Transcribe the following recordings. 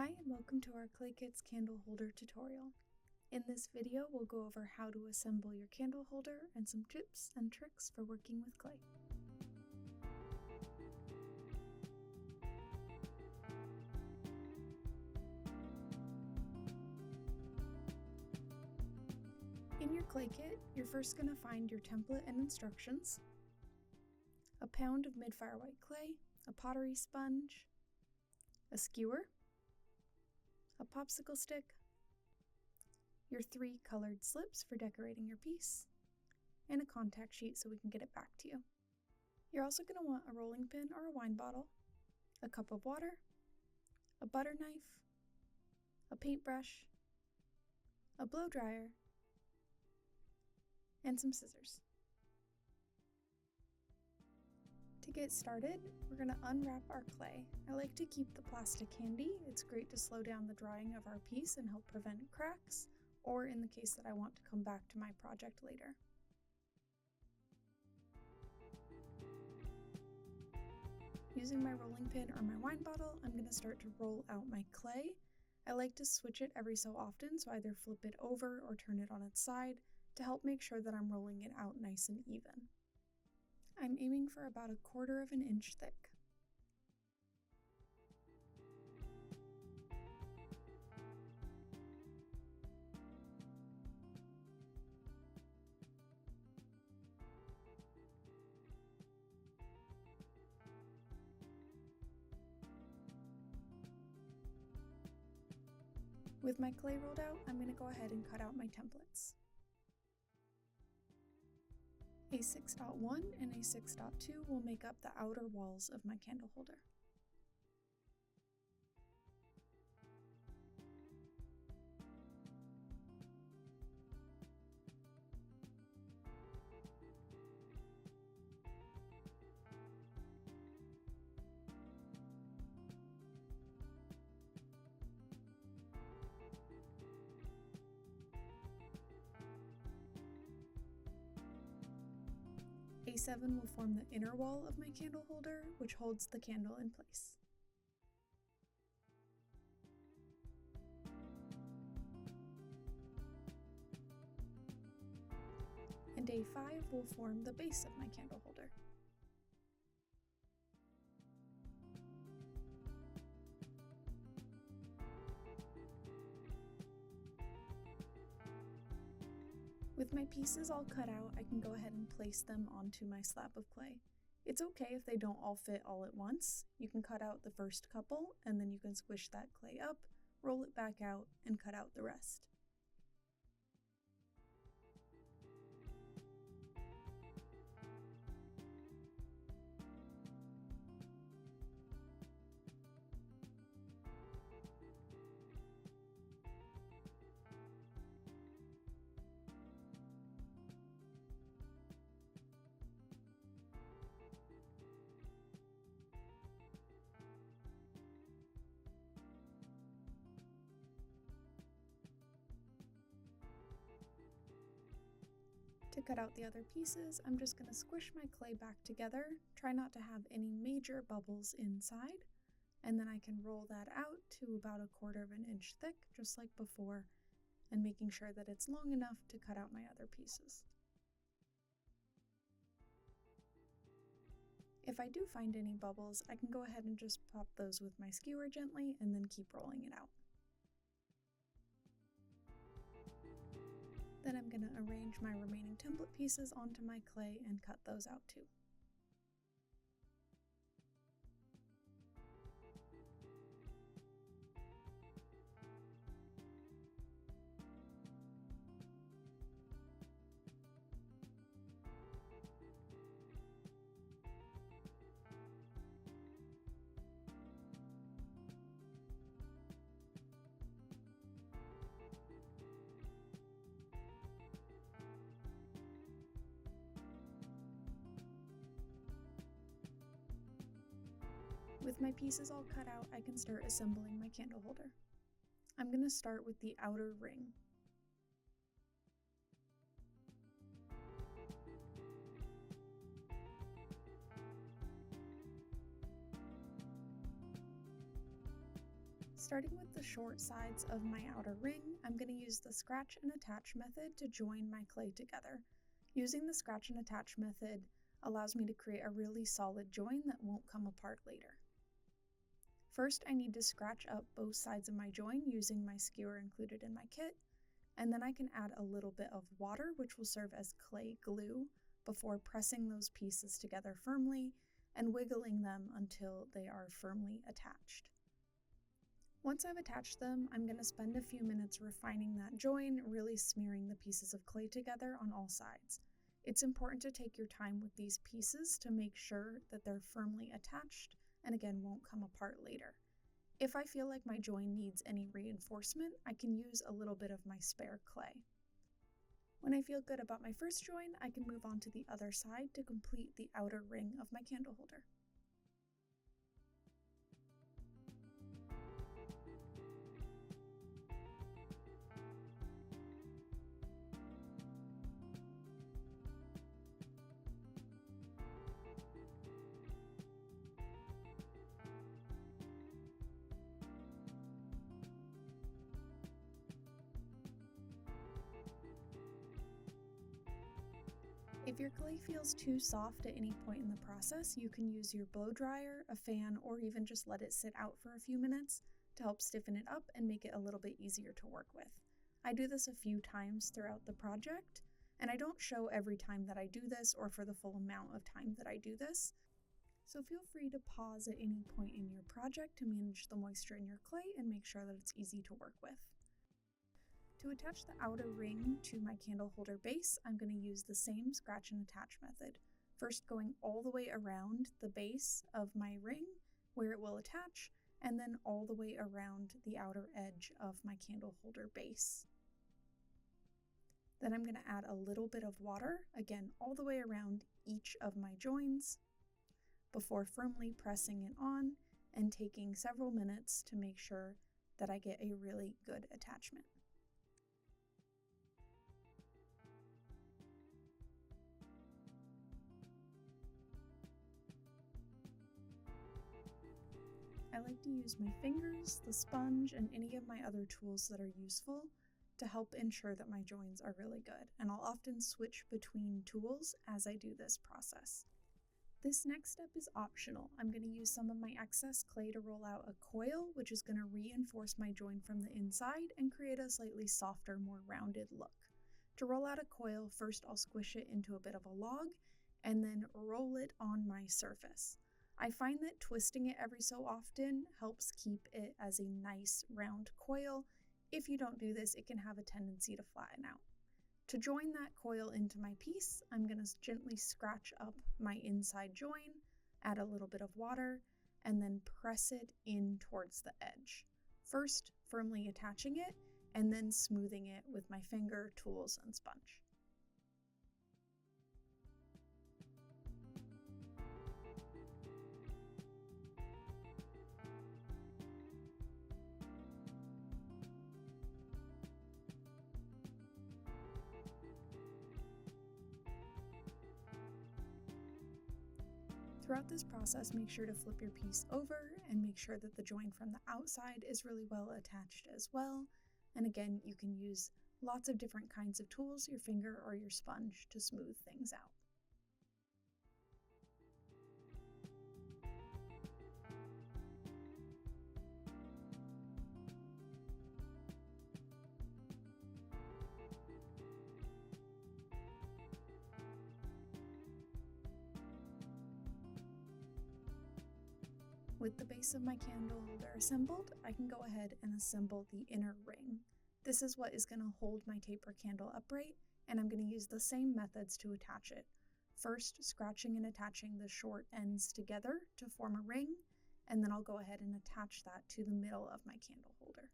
Hi and welcome to our Clay Kits candle holder tutorial. In this video we'll go over how to assemble your candle holder and some tips and tricks for working with clay. In your clay kit, you're first going to find your template and instructions, a pound of mid-fire white clay, a pottery sponge, a skewer, a popsicle stick, your 3 colored slips for decorating your piece, and a contact sheet so we can get it back to you. You're also going to want a rolling pin or a wine bottle, a cup of water, a butter knife, a paintbrush, a blow dryer, and some scissors. To get started, we're going to unwrap our clay. I like to keep the plastic handy. It's great to slow down the drying of our piece and help prevent cracks, or in the case that I want to come back to my project later. Using my rolling pin or my wine bottle, I'm going to start to roll out my clay. I like to switch it every so often, so either flip it over or turn it on its side to help make sure that I'm rolling it out nice and even. I'm aiming for about 1/4 of an inch thick. With my clay rolled out, I'm going to go ahead and cut out my templates. A 6.1 and a 6.2 will make up the outer walls of my candle holder. A7 will form the inner wall of my candle holder, which holds the candle in place. And A5 will form the base of my candle holder. With my pieces all cut out, I can go ahead and place them onto my slab of clay. It's okay if they don't all fit all at once. You can cut out the first couple, and then you can squish that clay up, roll it back out, and cut out the rest. To cut out the other pieces, I'm just going to squish my clay back together, try not to have any major bubbles inside, and then I can roll that out to about 1/4 of an inch thick, just like before, and making sure that it's long enough to cut out my other pieces. If I do find any bubbles, I can go ahead and just pop those with my skewer gently and then keep rolling it out. Then I'm going to arrange my remaining template pieces onto my clay and cut those out too. With my pieces all cut out, I can start assembling my candle holder. I'm going to start with the outer ring. Starting with the short sides of my outer ring, I'm going to use the scratch and attach method to join my clay together. Using the scratch and attach method allows me to create a really solid join that won't come apart later. First, I need to scratch up both sides of my join using my skewer included in my kit, and then I can add a little bit of water, which will serve as clay glue, before pressing those pieces together firmly and wiggling them until they are firmly attached. Once I've attached them, I'm going to spend a few minutes refining that join, really smearing the pieces of clay together on all sides. It's important to take your time with these pieces to make sure that they're firmly attached and again won't come apart later. If I feel like my join needs any reinforcement, I can use a little bit of my spare clay. When I feel good about my first join, I can move on to the other side to complete the outer ring of my candle holder. If your clay feels too soft at any point in the process, you can use your blow dryer, a fan, or even just let it sit out for a few minutes to help stiffen it up and make it a little bit easier to work with. I do this a few times throughout the project, and I don't show every time that I do this or for the full amount of time that I do this. So feel free to pause at any point in your project to manage the moisture in your clay and make sure that it's easy to work with. To attach the outer ring to my candle holder base, I'm going to use the same scratch and attach method. First going all the way around the base of my ring where it will attach, and then all the way around the outer edge of my candle holder base. Then I'm going to add a little bit of water, again all the way around each of my joins, before firmly pressing it on and taking several minutes to make sure that I get a really good attachment. I like to use my fingers, the sponge, and any of my other tools that are useful to help ensure that my joins are really good, and I'll often switch between tools as I do this process. This next step is optional. I'm going to use some of my excess clay to roll out a coil, which is going to reinforce my join from the inside and create a slightly softer, more rounded look. To roll out a coil, first I'll squish it into a bit of a log and then roll it on my surface. I find that twisting it every so often helps keep it as a nice round coil. If you don't do this, it can have a tendency to flatten out. To join that coil into my piece, I'm going to gently scratch up my inside join, add a little bit of water, and then press it in towards the edge. First, firmly attaching it, and then smoothing it with my finger, tools, and sponge. Throughout this process, make sure to flip your piece over and make sure that the join from the outside is really well attached as well. And again, you can use lots of different kinds of tools, your finger or your sponge, to smooth things out. With the base of my candle holder assembled, I can go ahead and assemble the inner ring. This is what is going to hold my taper candle upright, and I'm going to use the same methods to attach it. First, scratching and attaching the short ends together to form a ring, and then I'll go ahead and attach that to the middle of my candle holder.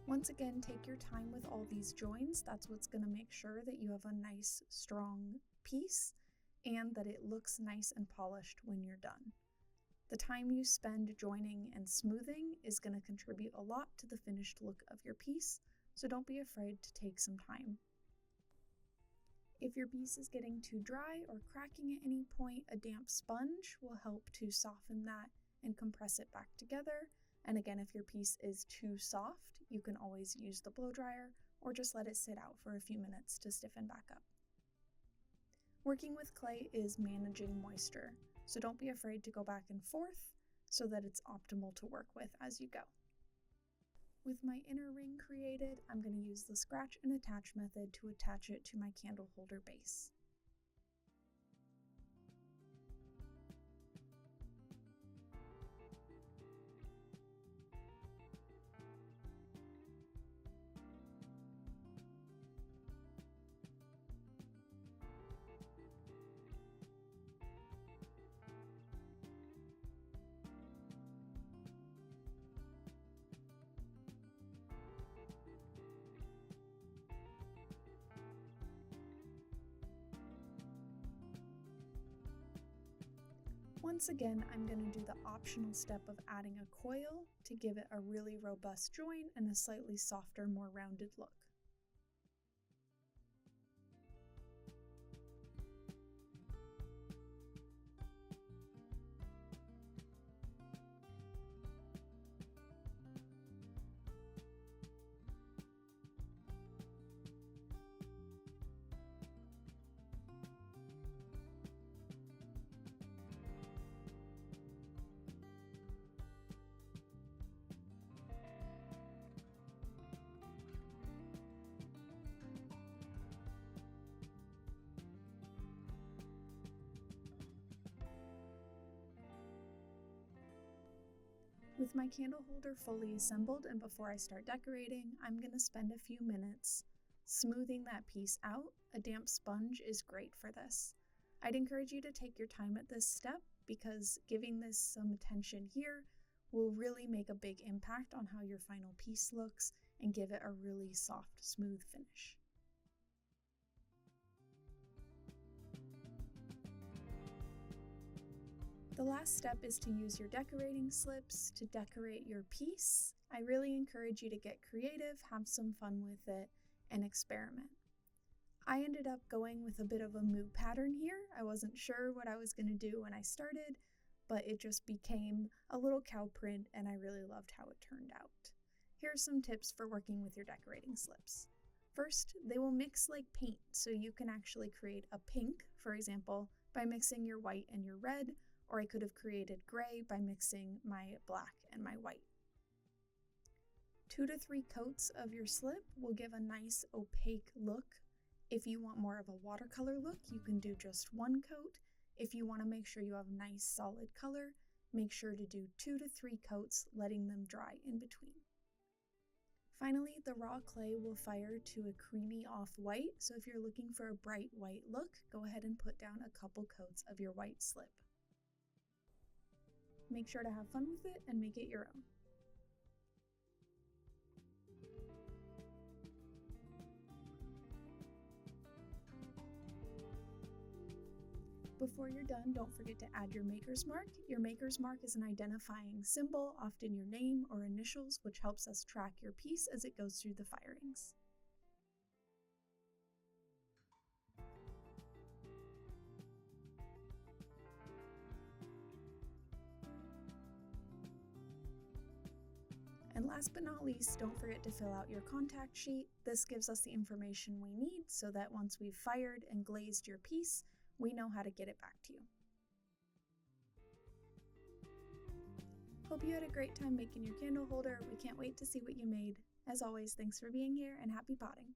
Once again, take your time with all these joins. That's what's going to make sure that you have a nice, strong piece and that it looks nice and polished when you're done. The time you spend joining and smoothing is going to contribute a lot to the finished look of your piece, so don't be afraid to take some time. If your piece is getting too dry or cracking at any point, a damp sponge will help to soften that and compress it back together. And again, if your piece is too soft, you can always use the blow dryer or just let it sit out for a few minutes to stiffen back up. Working with clay is managing moisture, so don't be afraid to go back and forth so that it's optimal to work with as you go. With my inner ring created, I'm going to use the scratch and attach method to attach it to my candle holder base. Once again, I'm going to do the optional step of adding a coil to give it a really robust join and a slightly softer, more rounded look. With my candle holder fully assembled and before I start decorating, I'm going to spend a few minutes smoothing that piece out. A damp sponge is great for this. I'd encourage you to take your time at this step because giving this some attention here will really make a big impact on how your final piece looks and give it a really soft, smooth finish. The last step is to use your decorating slips to decorate your piece. I really encourage you to get creative, have some fun with it, and experiment. I ended up going with a bit of a moo pattern here. I wasn't sure what I was going to do when I started, but it just became a little cow print and I really loved how it turned out. Here are some tips for working with your decorating slips. First, they will mix like paint, so you can actually create a pink, for example, by mixing your white and your red, or I could have created gray by mixing my black and my white. 2 to 3 coats of your slip will give a nice opaque look. If you want more of a watercolor look, you can do just 1 coat. If you want to make sure you have nice solid color, make sure to do 2 to 3 coats, letting them dry in between. Finally, the raw clay will fire to a creamy off-white, so if you're looking for a bright white look, go ahead and put down a couple coats of your white slip. Make sure to have fun with it and make it your own. Before you're done, don't forget to add your maker's mark. Your maker's mark is an identifying symbol, often your name or initials, which helps us track your piece as it goes through the firings. And last but not least, don't forget to fill out your contact sheet. This gives us the information we need so that once we've fired and glazed your piece, we know how to get it back to you. Hope you had a great time making your candle holder. We can't wait to see what you made. As always, thanks for being here and happy potting.